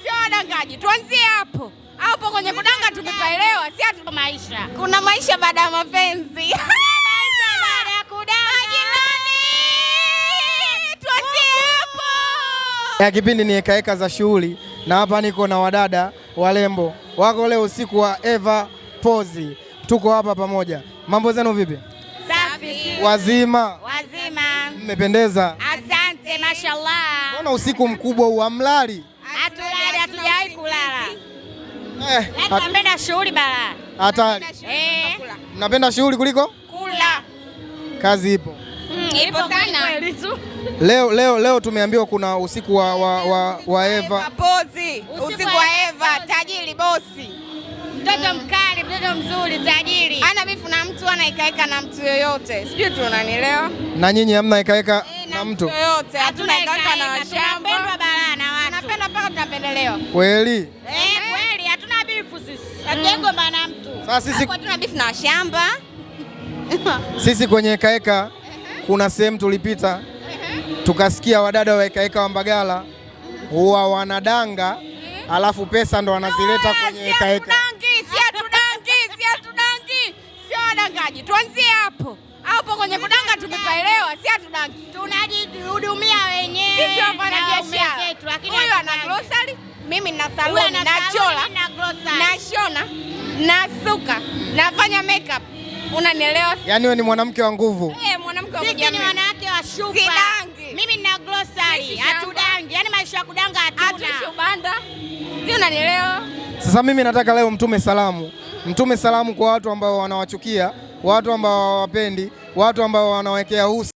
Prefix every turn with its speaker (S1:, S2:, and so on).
S1: Sio wadangaji. Tuanzie hapo. Hapo kwenye kudanga tumepaelewa, si atu maisha. Kuna maisha baada ya mapenzi. Maisha baada ya kudanga. Tuanzie hapo.
S2: Ya kipindi ni heka za shughuli na hapa niko na wadada walembo. Wako leo usiku wa Eva Pozi. Tuko hapa pamoja. Mambo zenu vipi?
S1: Safi.
S2: Wazima. Mmependeza.
S1: Asante, mashallah.
S2: Mbona usiku mkubwa huu amlali?
S1: Hatulali, hatujawahi kulala. Tunapenda shughuli bala.
S2: Hatari. Mnapenda shughuli kuliko
S1: kula.
S2: Kazi ipo.
S1: Ipo sana.
S2: Leo tumeambiwa kuna usiku wa Eva
S1: Pozi. Usiku wa Eva, tajiri bosi. Mtoto mkali, mtoto mzuri, tajiri. Ana bifu na mtu, ana ikaeka na mtu yoyote. Sijui tu unanielewa?
S2: Na nyinyi hamna ikaeka na mtu
S1: yoyote. Hatuna ikaeka na washamba. Tunapendwa bala na watu. Tunapenda mpaka tunapendelewa.
S2: Kweli?
S1: Kweli, hatuna bifu sisi. Hatujagomba na mtu.
S2: Sasa sisi
S1: hatuna bifu na washamba.
S2: Sisi kwenye ikaeka kuna sehemu tulipita tukasikia wadada wa ikaeka wa Mbagala huwa wanadanga alafu pesa ndo wanazileta kwenye ikaeka.
S1: Sio wadangaji. Tuanzie hapo. Hapo kwenye kudanga tumepaelewa, si hatudangi. Tunajihudumia wenyewe. Sisi wafanya biashara. Huyu ana grocery, mimi nina saloni, nachola, nashona, nasuka, nafanya makeup. Unanielewa?
S2: Yaani wewe ni mwanamke wa nguvu.
S1: Mwanamke wa kujiamini. Sisi ni wanawake wa shuka. Sidangi. Mimi nina grocery, hatudangi. Yaani maisha ya kudanga hatuna. Hatuishi ubanda. Sio, unanielewa?
S2: Sasa mimi nataka leo mtume salamu. Mtume salamu kwa watu ambao wanawachukia, watu ambao hawawapendi, watu ambao wanawekea usi.